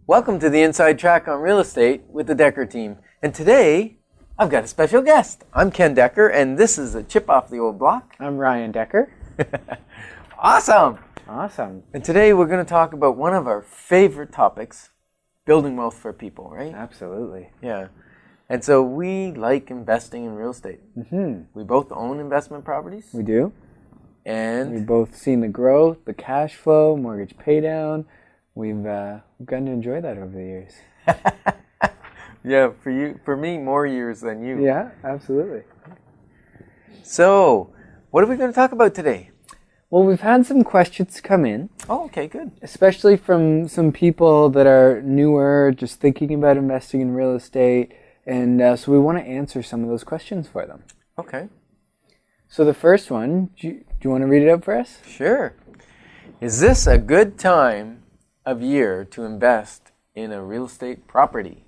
Welcome to the Inside Track on Real Estate with the Dekker team. And today, I've got a special guest. I'm Ken Dekker, and this is a chip off the old block. I'm Ryan Dekker. Awesome! Awesome. And today we're going to talk about one of our favorite topics, building wealth for people, right? Absolutely. Yeah. And so we like investing in real estate. Mm-hmm. We both own investment properties. We do. And We've both seen the growth, the cash flow, mortgage pay down. We've gotten to enjoy that over the years. yeah, for me, more years than you. Yeah, absolutely. So, what are we going to talk about today? Well, we've had some questions come in. Oh, okay, good. Especially from some people that are newer, just thinking about investing in real estate. And so we want to answer some of those questions for them. Okay. So the first one, do you want to read it out for us? Sure. Is this a good time of year to invest in a real estate property?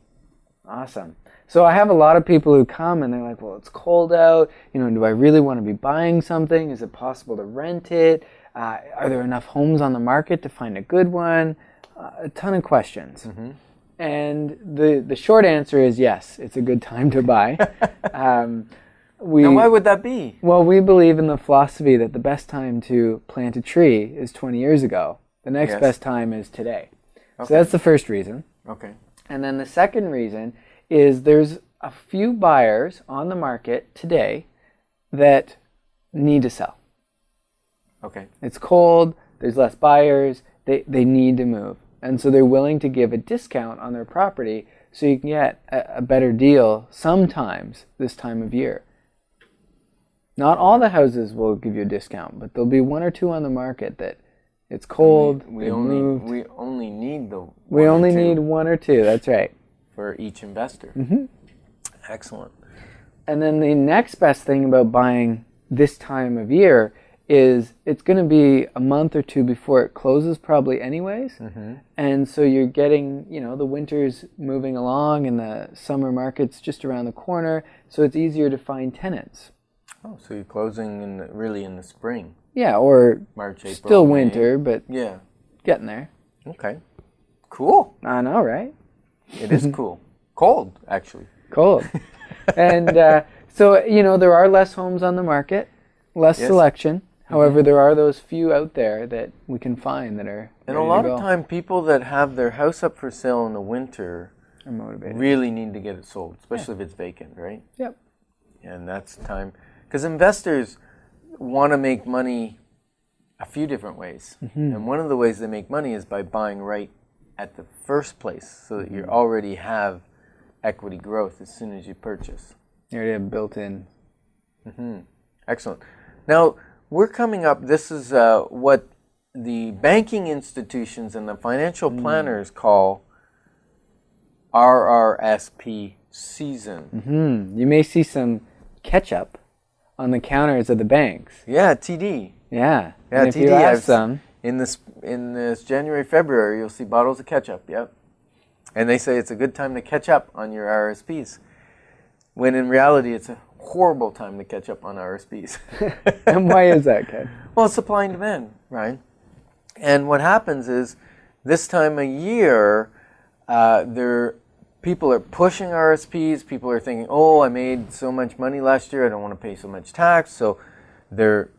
Awesome. So I have a lot of people who come and they're like, well, it's cold out. Do I really want to be buying something? Is it possible to rent it? Are there enough homes on the market to find a good one? A ton of questions. Mm-hmm. And the short answer is yes, it's a good time to buy. Now, why would that be? Well, we believe in the philosophy that the best time to plant a tree is 20 years ago. The next best time is today. Okay. So that's the first reason. Okay. And then the second reason is there's a few buyers on the market today that need to sell. Okay. It's cold, there's less buyers, they need to move. And so they're willing to give a discount on their property so you can get a better deal sometimes this time of year. Not all the houses will give you a discount, but there'll be one or two on the market that it's cold, we only need one or two, that's right. For each investor. Mm-hmm. Excellent. And then the next best thing about buying this time of year is it's going to be a month or two before it closes probably anyways. Mm-hmm. And so you're getting, the winter's moving along and the summer market's just around the corner, so it's easier to find tenants. Oh, so you're closing in the spring. Yeah, or March, April, still May. winter, but yeah, getting there. Okay. Cool. I know, right? It is cool. Cold, actually. Cold. And so, there are less homes on the market, less selection. However, there are those few out there that we can find that are And a lot of time, people that have their house up for sale in the winter are motivated. Really need to get it sold, especially if it's vacant, right? Yep. And that's the time. Because investors want to make money a few different ways. Mm-hmm. And one of the ways they make money is by buying right at the first place so that you already have equity growth as soon as you purchase. You already have built in. Mm-hmm. Excellent. Now, we're coming up, this is what the banking institutions and the financial planners call RRSP season. Mm-hmm. You may see some ketchup on the counters of the banks. Yeah, TD. Yeah. Yeah, and if TD. you ask them, in this January, February, you'll see bottles of ketchup. Yep. And they say it's a good time to catch up on your RSPs. When in reality, it's a horrible time to catch up on RSPs. And why is that, Ken? Well, supply and demand, right? And what happens is this time of year, people are pushing RSPs. People are thinking, oh, I made so much money last year, I don't want to pay so much tax. So they're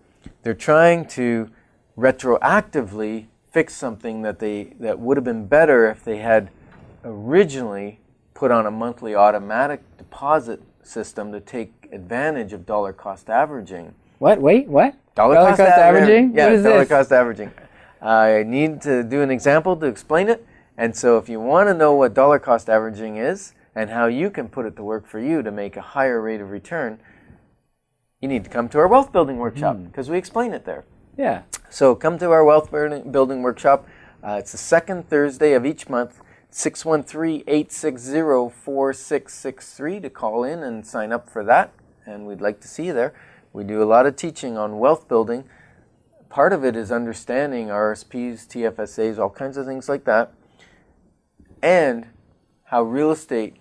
trying to retroactively fix something that would have been better if they had originally put on a monthly automatic deposit system to take advantage of dollar cost averaging. What? Wait, what? Dollar cost averaging? Yeah, what is dollar this? Cost averaging. I need to do an example to explain it. And so if you want to know what dollar cost averaging is and how you can put it to work for you to make a higher rate of return, you need to come to our wealth building workshop because we explain it there. Yeah. So come to our wealth building workshop. It's the second Thursday of each month, 613-860-4663 to call in and sign up for that. And we'd like to see you there. We do a lot of teaching on wealth building. Part of it is understanding RSPs, TFSAs, all kinds of things like that. And how real estate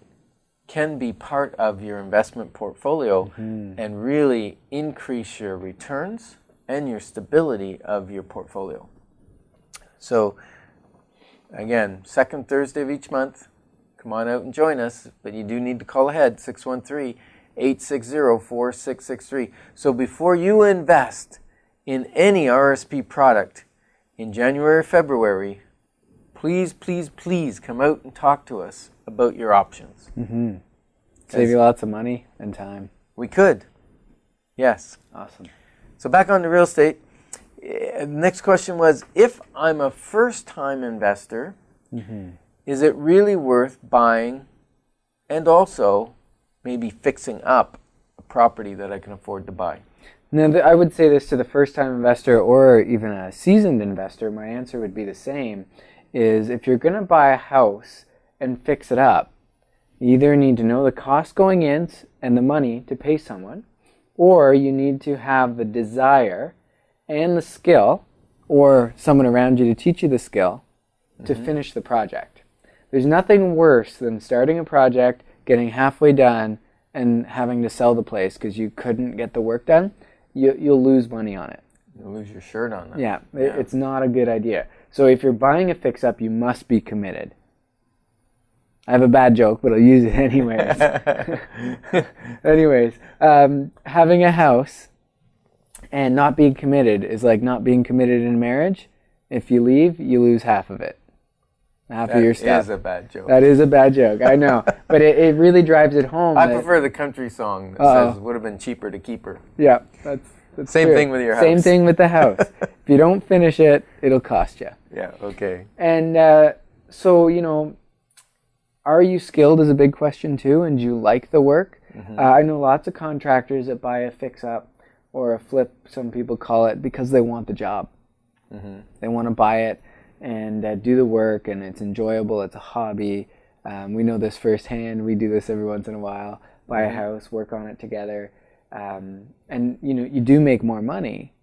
can be part of your investment portfolio and really increase your returns and your stability of your portfolio. So Again, second Thursday of each month. Come on out and join us, but you do need to call ahead, 613-860-4663. So before you invest in any RSP product in January or February, please, please, please come out and talk to us about your options. Mm-hmm. Save you lots of money and time. We could. Yes. Awesome. So back on to real estate. Next question was, if I'm a first-time investor, is it really worth buying and also maybe fixing up a property that I can afford to buy? Now, I would say this to the first-time investor or even a seasoned investor. My answer would be the same, is if you're going to buy a house and fix it up, you either need to know the cost going in and the money to pay someone, or you need to have the desire and the skill, or someone around you to teach you the skill, to finish the project. There's nothing worse than starting a project, getting halfway done, and having to sell the place because you couldn't get the work done. You'll lose money on it. You'll lose your shirt on it. Yeah, it's not a good idea. So if you're buying a fix-up, you must be committed. I have a bad joke, but I'll use it anyways. Having a house and not being committed is like not being committed in marriage. If you leave, you lose half of it. Half of your stuff. That is a bad joke. That is a bad joke, I know. But it really drives it home. I prefer the country song that says, would have been cheaper to keep her. Yeah, that's Same true. thing with your house. Same thing with the house. If you don't finish it, it'll cost you. Yeah, okay. And so, are you skilled is a big question too, and do you like the work? I know lots of contractors that buy a fix-up or a flip, some people call it, because they want the job. They want to buy it and do the work, and it's enjoyable, it's a hobby. We know this firsthand. We do this every once in a while. Buy a house, work on it together. And you do make more money.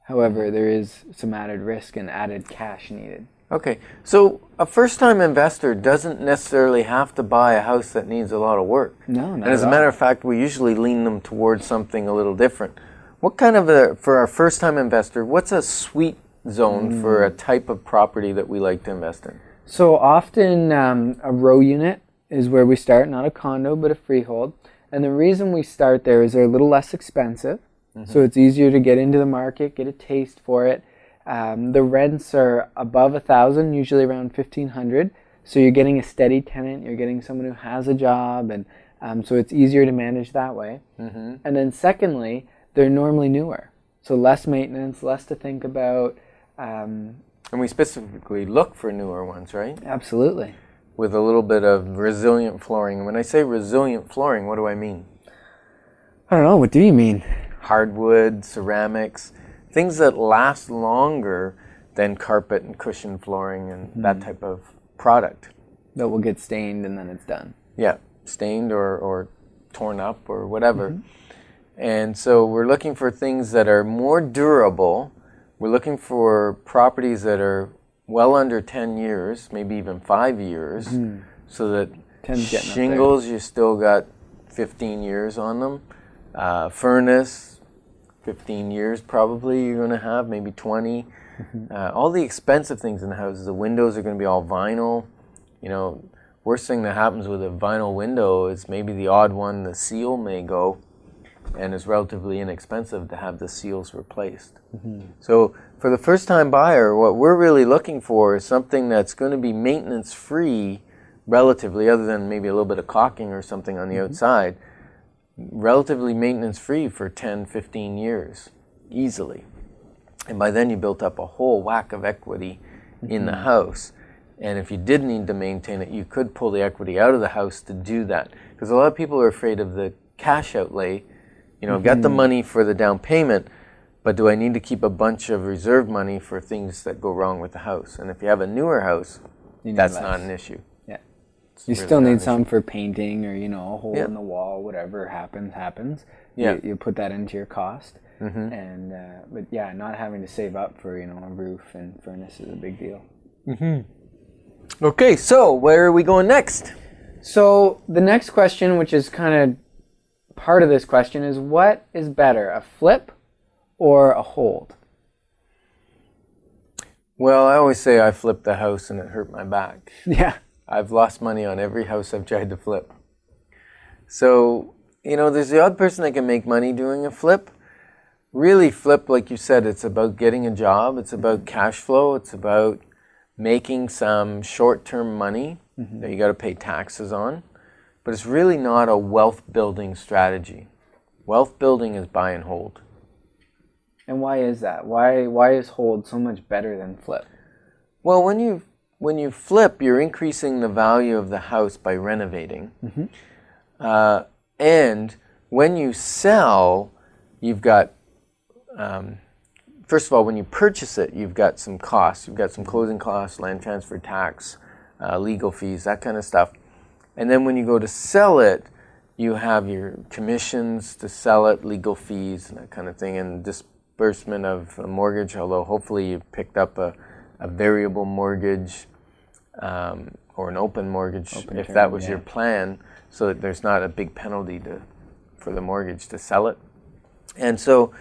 However, there is some added risk and added cash needed. Okay, so a first-time investor doesn't necessarily have to buy a house that needs a lot of work. No, not And as at a matter all. of fact, we usually lean them towards something a little different. What kind of for our first-time investor, what's a sweet zone for a type of property that we like to invest in? So often a row unit is where we start, not a condo, but a freehold. And the reason we start there is they're a little less expensive. So it's easier to get into the market, get a taste for it. The rents are above $1,000, usually around $1,500. So you're getting a steady tenant, you're getting someone who has a job, and so it's easier to manage that way. And then secondly, they're normally newer. So less maintenance, less to think about. And we specifically look for newer ones, right? Absolutely. With a little bit of resilient flooring. When I say resilient flooring, what do I mean? I don't know, what do you mean? Hardwood, ceramics, things that last longer than carpet and cushion flooring and that type of product. That will get stained and then it's done. Yeah, stained or torn up or whatever. And so we're looking for things that are more durable. We're looking for properties that are well under 10 years, maybe even 5 years, so that 10's getting up shingles, you still got 15 years on them. Furnace, 15 years probably you're going to have, maybe 20. All the expensive things in the house, the windows are going to be all vinyl. Worst thing that happens with a vinyl window is maybe the odd one, the seal may go, and it's relatively inexpensive to have the seals replaced. So for the first-time buyer, what we're really looking for is something that's going to be maintenance-free relatively, other than maybe a little bit of caulking or something on the outside, relatively maintenance-free for 10, 15 years, easily. And by then you built up a whole whack of equity in the house. And if you did need to maintain it, you could pull the equity out of the house to do that. Because a lot of people are afraid of the cash outlay. I've got the money for the down payment, but do I need to keep a bunch of reserve money for things that go wrong with the house? And if you have a newer house, that's not an issue. Yeah. It's You really still not need an some for painting or, a hole Yeah. in the wall, whatever happens. Yeah. You put that into your cost. And but yeah, not having to save up for, a roof and furnace is a big deal. Okay, so where are we going next? So the next question, which is kind of part of this question, is what is better, a flip or a hold? Well, I always say I flipped the house and it hurt my back. Yeah. I've lost money on every house I've tried to flip. So, there's the odd person that can make money doing a flip. Really, flip, like you said, it's about getting a job. It's about cash flow. It's about making some short-term money that you got to pay taxes on. But it's really not a wealth-building strategy. Wealth building is buy and hold. And why is that? Why is hold so much better than flip? Well, when you flip, you're increasing the value of the house by renovating. And when you sell, you've got, first of all, when you purchase it, you've got some costs. You've got some closing costs, land transfer tax, legal fees, that kind of stuff. And then when you go to sell it, you have your commissions to sell it, legal fees, and that kind of thing, and disbursement of a mortgage, although hopefully you picked up a variable mortgage or an open mortgage if that was your plan, so that there's not a big penalty for the mortgage to sell it. And so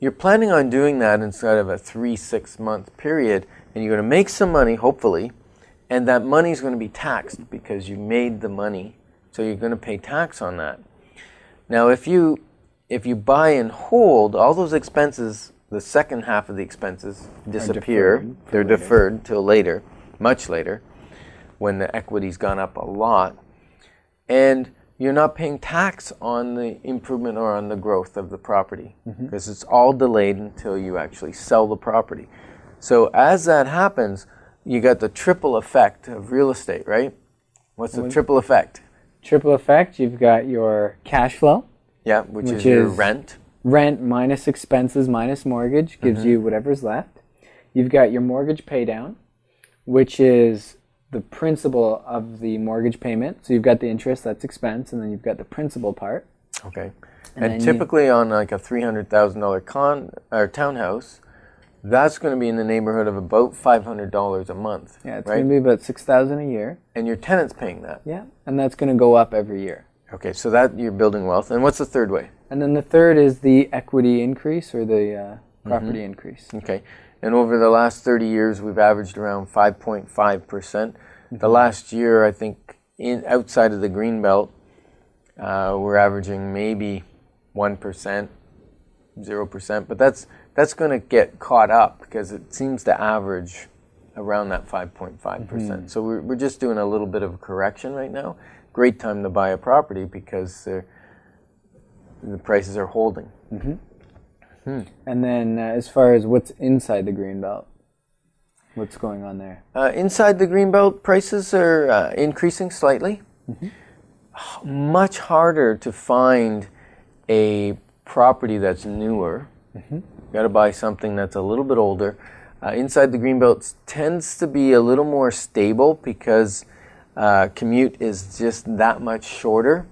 you're planning on doing that inside of a 3-6 month period, and you're going to make some money, hopefully, and that money is going to be taxed because you made the money, so you're going to pay tax on that. Now, if you buy and hold, all those expenses, the second half of the expenses disappear. They're deferred till later, much later, when the equity's gone up a lot. And you're not paying tax on the improvement or on the growth of the property because it's all delayed until you actually sell the property. So as that happens, you got the triple effect of real estate, right? What's the triple effect? Triple effect, you've got your cash flow. Yeah, which is your rent. Rent minus expenses minus mortgage gives you whatever's left. You've got your mortgage pay down, which is the principal of the mortgage payment. So you've got the interest, that's expense, and then you've got the principal part. Okay. And typically on like a $300,000 townhouse, that's going to be in the neighborhood of about $500 a month. Yeah, it's right? going to be about $6,000 a year. And your tenant's paying that. Yeah, and that's going to go up every year. Okay, so that you're building wealth. And what's the third way? And then the third is the equity increase or the property increase. Okay. And over the last 30 years, we've averaged around 5.5%. The last year, I think, outside of the Greenbelt, we're averaging maybe 1%, 0%. But that's going to get caught up because it seems to average around that 5.5%. So we're just doing a little bit of a correction right now. Great time to buy a property because the prices are holding. And then as far as what's inside the Greenbelt, what's going on there? Inside the Greenbelt, prices are increasing slightly. Much harder to find a property that's newer. Got to buy something that's a little bit older. Inside the Greenbelt tends to be a little more stable because commute is just that much shorter.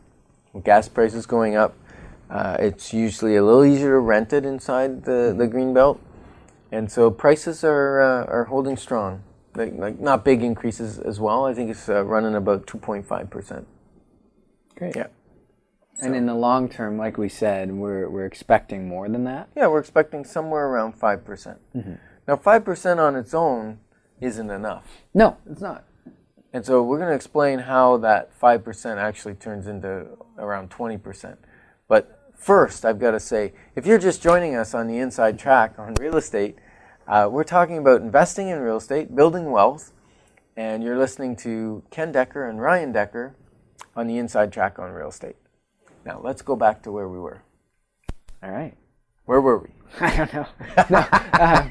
Gas prices going up. It's usually a little easier to rent it inside the Greenbelt. And so prices are holding strong. Like not big increases as well. I think it's running about 2.5%. Great. Yeah. And in the long term, like we said, we're expecting more than that? Yeah, we're expecting somewhere around 5%. Now, 5% on its own isn't enough. No, it's not. And so we're going to explain how that 5% actually turns into around 20%. But first, I've got to say, if you're just joining us on the Inside Track on real estate, we're talking about investing in real estate, building wealth, and you're listening to Ken Dekker and Ryan Dekker on the Inside Track on real estate. Now, let's go back to where we were. All right. Where were we? I don't know. No.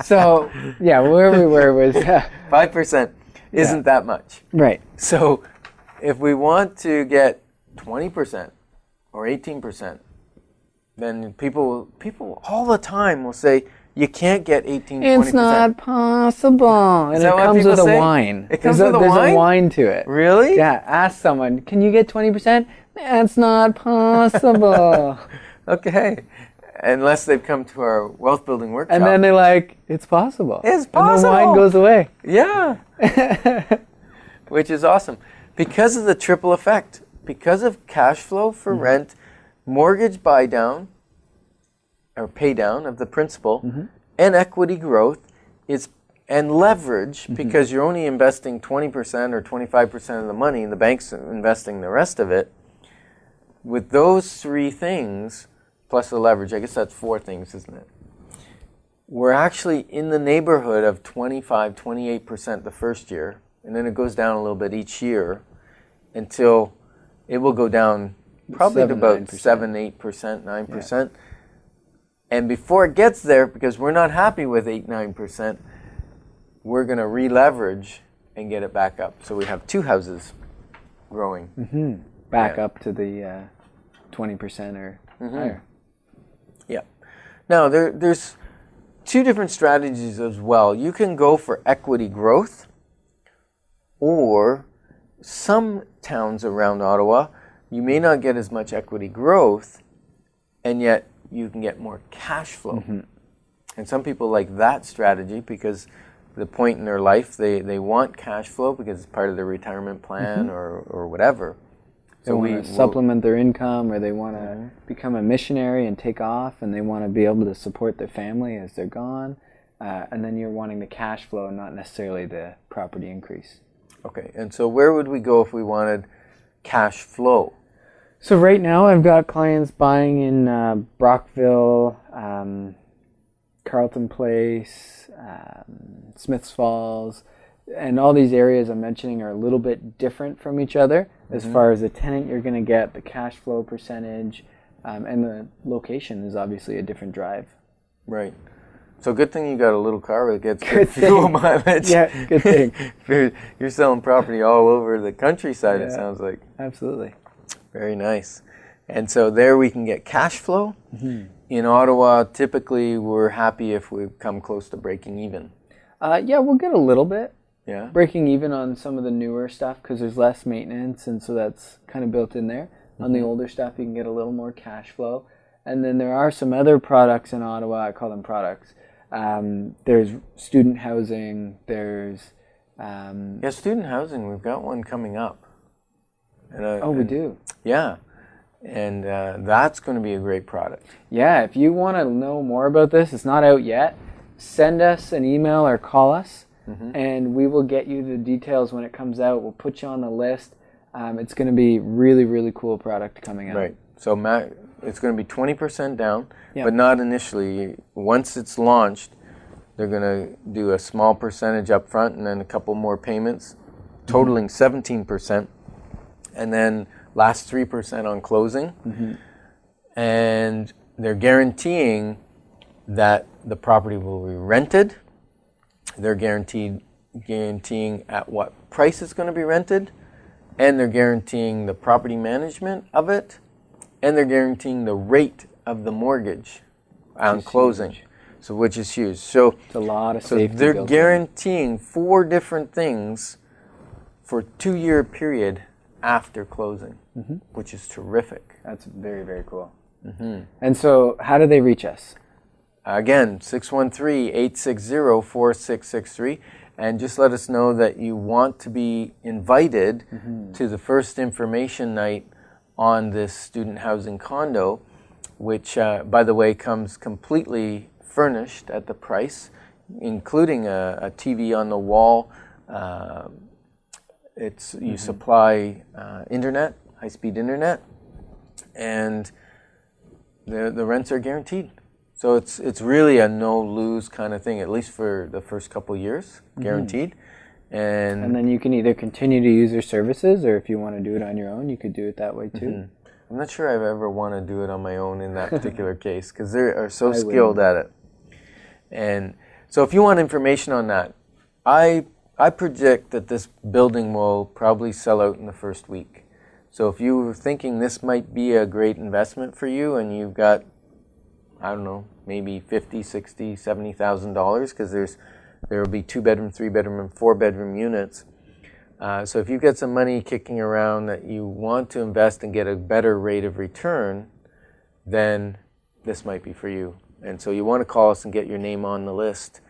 So, yeah, where we were was... 5% isn't that much. Right. So if we want to get 20% or 18%, then people all the time will say, you can't get 18, 20%. It's not possible. And it comes with a wine. It comes with a wine? There's a wine to it. Really? Yeah. Ask someone, can you get 20%? That's not possible. Okay. Unless they've come to our wealth building workshop. And then they're like, it's possible. It's possible. And the wine goes away. Yeah. Which is awesome. Because of the triple effect. Because of cash flow for rent, mortgage buy down, or pay down of the principal, and equity growth, it's and leverage, because you're only investing 20% or 25% of the money, and the bank's investing the rest of it. With those three things, plus the leverage, I guess that's four things, isn't it? We're actually in the neighborhood of 25, 28% the first year, and then it goes down a little bit each year until it will go down probably to about 7, 8%, 9%. Yeah. And before it gets there, because we're not happy with 8, 9%, we're going to re-leverage and get it back up. So we have two houses growing. Back up to the 20% or higher. Yeah. Now, there's two different strategies as well. You can go for equity growth, or some towns around Ottawa, you may not get as much equity growth, and yet you can get more cash flow. And some people like that strategy because the point in their life, they want cash flow because it's part of their retirement plan or whatever. So they want to supplement their income, or they want to become a missionary and take off, and they want to be able to support their family as they're gone. And then you're wanting the cash flow, not necessarily the property increase. Okay, and so where would we go if we wanted cash flow? So right now I've got clients buying in Brockville, Carleton Place, Smiths Falls, and all these areas I'm mentioning are a little bit different from each other as far as the tenant you're going to get, the cash flow percentage, and the location is obviously a different drive. Right. So good thing you got a little car that gets good fuel mileage. Yeah, good thing. You're selling property all over the countryside, it sounds like. Absolutely. Very nice. And so there we can get cash flow. In Ottawa, typically we're happy if we come close to breaking even. Yeah, we'll get a little bit. Yeah. Breaking even on some of the newer stuff because there's less maintenance, and so that's kind of built in there. On the older stuff, you can get a little more cash flow. And then there are some other products in Ottawa. I call them products. There's student housing. There's student housing. We've got one coming up. We do. Yeah, and that's going to be a great product. Yeah, if you want to know more about this, it's not out yet. Send us an email or call us, and we will get you the details when it comes out. We'll put you on the list. It's going to be really, really cool product coming out. Right. So it's going to be 20% down, but not initially. Once it's launched, they're going to do a small percentage up front and then a couple more payments, totaling 17%, and then last 3% on closing. And they're guaranteeing that the property will be rented. They're guaranteeing at what price it's going to be rented, and they're guaranteeing the property management of it, and they're guaranteeing the rate of the mortgage on closing. So which is huge. So it's a lot of safety. So they're guaranteeing 4 different things for a 2-year period after closing, which is terrific. That's very, very cool. And so how do they reach us? Again, 613-860-4663. And just let us know that you want to be invited to the first information night on this student housing condo, which, by the way, comes completely furnished at the price, including a TV on the wall. You supply internet, high-speed internet, and the rents are guaranteed. So it's really a no-lose kind of thing, at least for the first couple years, guaranteed. And then you can either continue to use their services, or if you want to do it on your own, you could do it that way too. I'm not sure I've ever want to do it on my own in that particular case, because they are so skilled at it. And so if you want information on that, I predict that this building will probably sell out in the first week. So if you were thinking this might be a great investment for you, and you've got, I don't know, maybe $50,000, $60,000, $70,000, because there will be 2-bedroom, 3-bedroom, and 4-bedroom units. So if you've got some money kicking around that you want to invest and get a better rate of return, then this might be for you. And so you want to call us and get your name on the list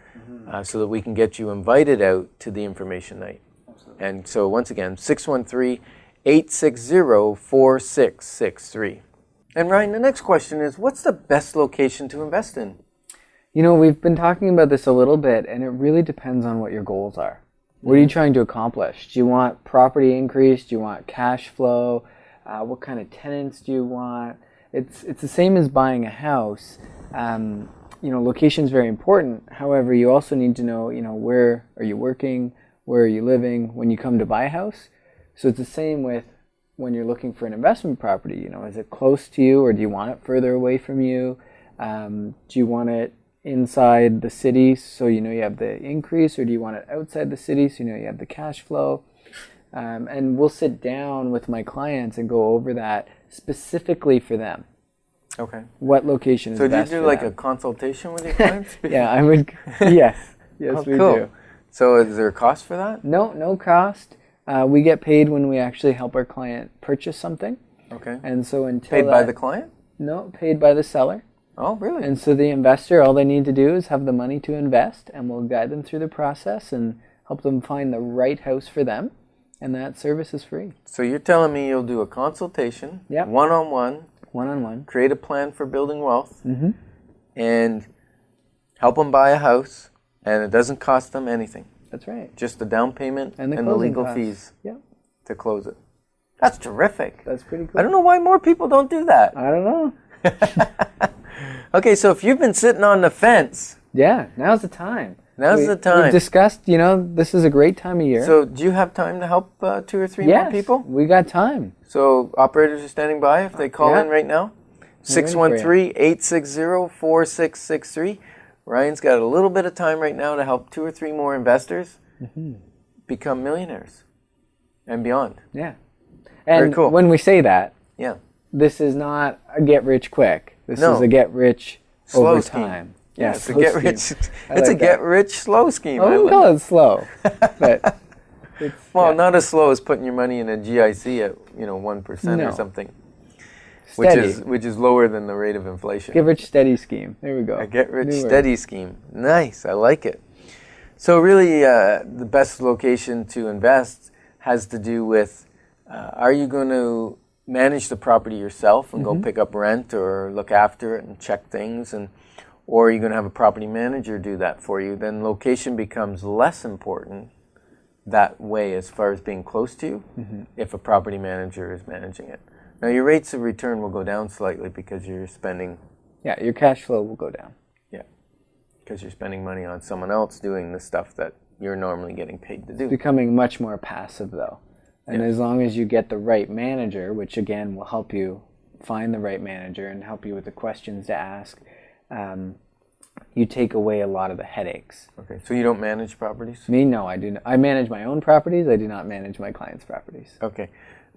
so that we can get you invited out to the information night. Absolutely. And so once again, 613-860-4663. And Ryan, the next question is, what's the best location to invest in? You know, we've been talking about this a little bit, and it really depends on what your goals are. What are you trying to accomplish? Do you want property increase? Do you want cash flow? What kind of tenants do you want? It's the same as buying a house. You know, location is very important. However, you also need to know, you know, where are you working? Where are you living when you come to buy a house? So it's the same with when you're looking for an investment property. You know, is it close to you, or do you want it further away from you? Do you want it inside the city so you know you have the increase, or do you want it outside the city so you know you have the cash flow? And we'll sit down with my clients and go over that specifically for them. Okay. What location is So do you best do for like them. a consultation with your clients? Yeah, I would. Yes, yes, Oh, we cool. do. So is there a cost for that? No cost. We get paid when we actually help our client purchase something. Okay. And so until Paid by that- the client? No, paid by the seller. Oh, really? And so the investor, all they need to do is have the money to invest, and we'll guide them through the process and help them find the right house for them. And that service is free. So you're telling me you'll do a consultation, Yep. one-on-one, One-on-one. create a plan for building wealth, Mm-hmm. and help them buy a house, and it doesn't cost them anything. That's right. Just the down payment And the the closing legal costs. fees Yeah, to close it. That's terrific. that's pretty cool. I don't know why more people don't do that. I don't know. Okay, so if you've been sitting on the fence, Yeah, now's the time. now's the time. We've discussed, you know, this is a great time of year. So do you have time to help 2 or 3 yes, more people? we got time. So operators are standing by if they call Yeah. in right now. We're ready for you. 613-860-4663. Ryan's got a little bit of time right now to help 2 or 3 more investors become millionaires and beyond. Yeah. Very And cool. when we say that, Yeah. this is not a get rich quick. This No. is a get rich Slow over scheme. time. Yeah, Yeah, it's a slow get scheme. rich. I It's a like get that. rich slow scheme. I wouldn't call it slow, but it's, Well, yeah, not as slow as putting your money in a GIC at 1% No. or something, steady. which is lower than the rate of inflation. Get rich steady scheme. There we go. A get rich New word. steady scheme. Nice, I like it. So really, the best location to invest has to do with: are you going to manage the property yourself and go pick up rent or look after it and check things, or are you going to have a property manager do that for you? Then location becomes less important that way as far as being close to you if a property manager is managing it. Now your rates of return will go down slightly because you're spending Yeah, your cash flow will go down. because you're spending money on someone else doing the stuff that you're normally getting paid to do. Becoming much more passive though. And Yeah. as long as you get the right manager, which again will help you find the right manager and help you with the questions to ask, you take away a lot of the headaches. Okay, so you don't manage properties? Me, no, I do not. I manage my own properties. I do not manage my clients' properties. Okay.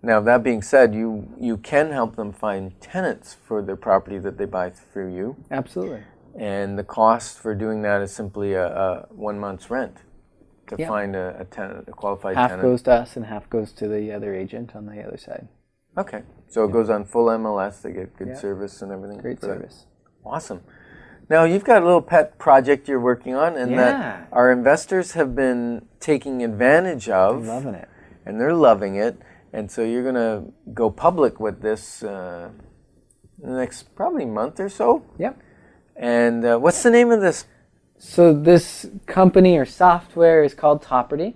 Now, that being said, you can help them find tenants for their property that they buy through you. Absolutely. And the cost for doing that is simply a 1 month's rent to Yeah. find a tenant, a qualified Half tenant. goes to us and half goes to the other agent on the other side. Okay. So it goes on full MLS. They get good Yeah. service and everything. Great for that. service. Awesome. Now, you've got a little pet project you're working on, and Yeah. that our investors have been taking advantage of. I'm loving it. And they're loving it. And so you're going to go public with this in the next probably month or so. Yep. And what's the name of this? So this company or software is called Topperty,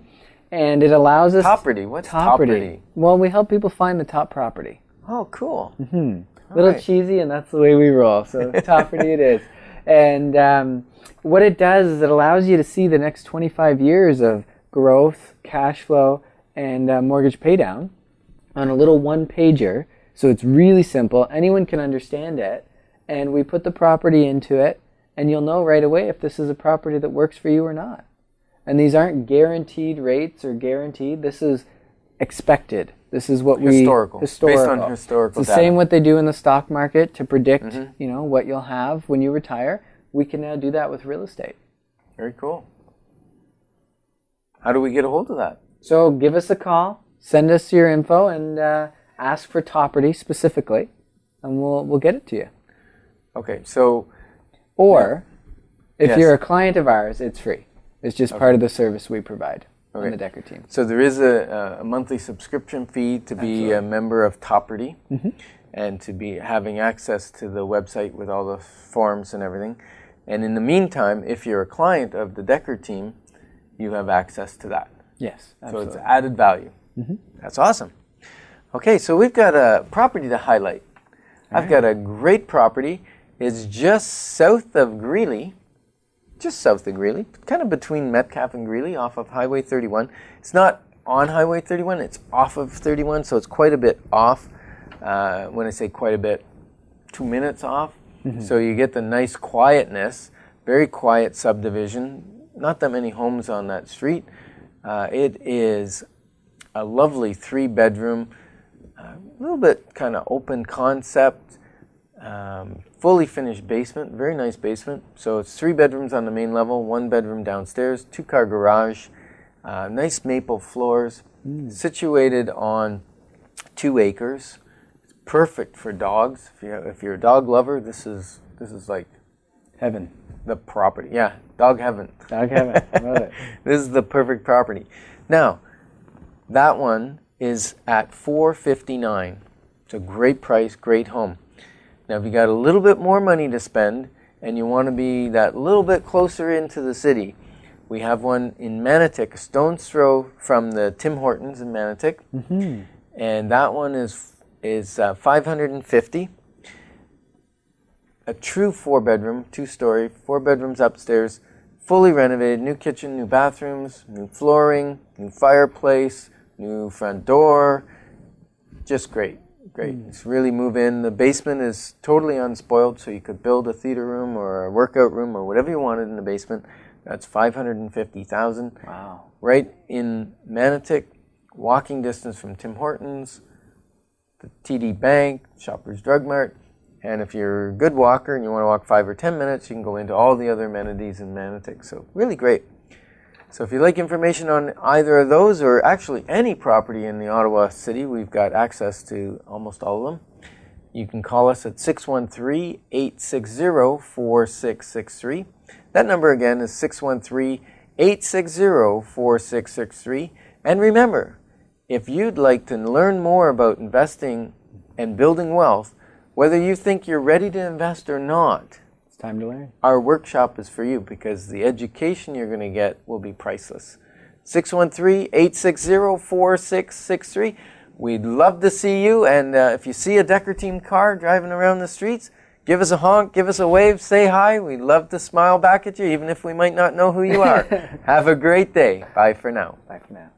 and it allows us Topperty. What's Topperty? Well, we help people find the top property. Oh, cool. A little right. cheesy, and that's the way we roll. So Topperty it is. And what it does is it allows you to see the next 25 years of growth, cash flow, and mortgage paydown on a little one-pager. So it's really simple. Anyone can understand it. And we put the property into it, and you'll know right away if this is a property that works for you or not. And these aren't guaranteed rates or guaranteed. This is expected. This is what Historical. we historical. Based on historical It's the data. same what they do in the stock market to predict, what you'll have when you retire. We can now do that with real estate. Very cool. How do we get a hold of that? So give us a call, send us your info, and ask for Topperty specifically, and we'll get it to you. Okay, so Or if Yes. you're a client of ours, it's free. It's just part of the service we provide on Okay. the Dekker team. So there is a monthly subscription fee to be a member of Topperty and to be having access to the website with all the forms and everything. And in the meantime, if you're a client of the Dekker team, you have access to that. Yes, absolutely. So it's added value. That's awesome. Okay, so we've got a property to highlight. I've got a great property. It's just south of Greeley, kind of between Metcalfe and Greeley off of Highway 31. It's not on Highway 31, it's off of 31, so it's quite a bit off. When I say quite a bit, 2 minutes off. So you get the nice quietness, very quiet subdivision, not that many homes on that street. It is a lovely 3-bedroom, a little bit kind of open concept, fully finished basement, very nice basement. So it's 3 bedrooms on the main level, 1 bedroom downstairs, 2-car garage, nice maple floors, situated on 2 acres. It's perfect for dogs. If you're a dog lover, this is like heaven. The property, yeah, dog heaven. Dog heaven, love it. This is the perfect property. Now, that one is at $459. It's a great price, great home. Now, if you got a little bit more money to spend and you want to be that little bit closer into the city, we have one in Manotick, a stone's throw from the Tim Hortons in Manotick, and that one is $550. A true 4-bedroom, 2-story, 4 bedrooms upstairs, fully renovated, new kitchen, new bathrooms, new flooring, new fireplace, new front door. Just great. It's really move in. The basement is totally unspoiled, so you could build a theater room or a workout room or whatever you wanted in the basement. That's $550,000. Wow. Right in Manotick, walking distance from Tim Hortons, the TD Bank, Shoppers Drug Mart. And if you're a good walker and you want to walk 5 or 10 minutes, you can go into all the other amenities in Manotick. So really great. So if you'd like information on either of those or actually any property in the Ottawa city, we've got access to almost all of them. You can call us at 613-860-4663. That number again is 613-860-4663. And remember, if you'd like to learn more about investing and building wealth, whether you think you're ready to invest or not, it's time to learn. Our workshop is for you because the education you're going to get will be priceless. 613-860-4663. We'd love to see you, and if you see a Dekker team car driving around the streets, give us a honk, give us a wave, say hi. We'd love to smile back at you, even if we might not know who you are. Have a great day. Bye for now. Bye for now.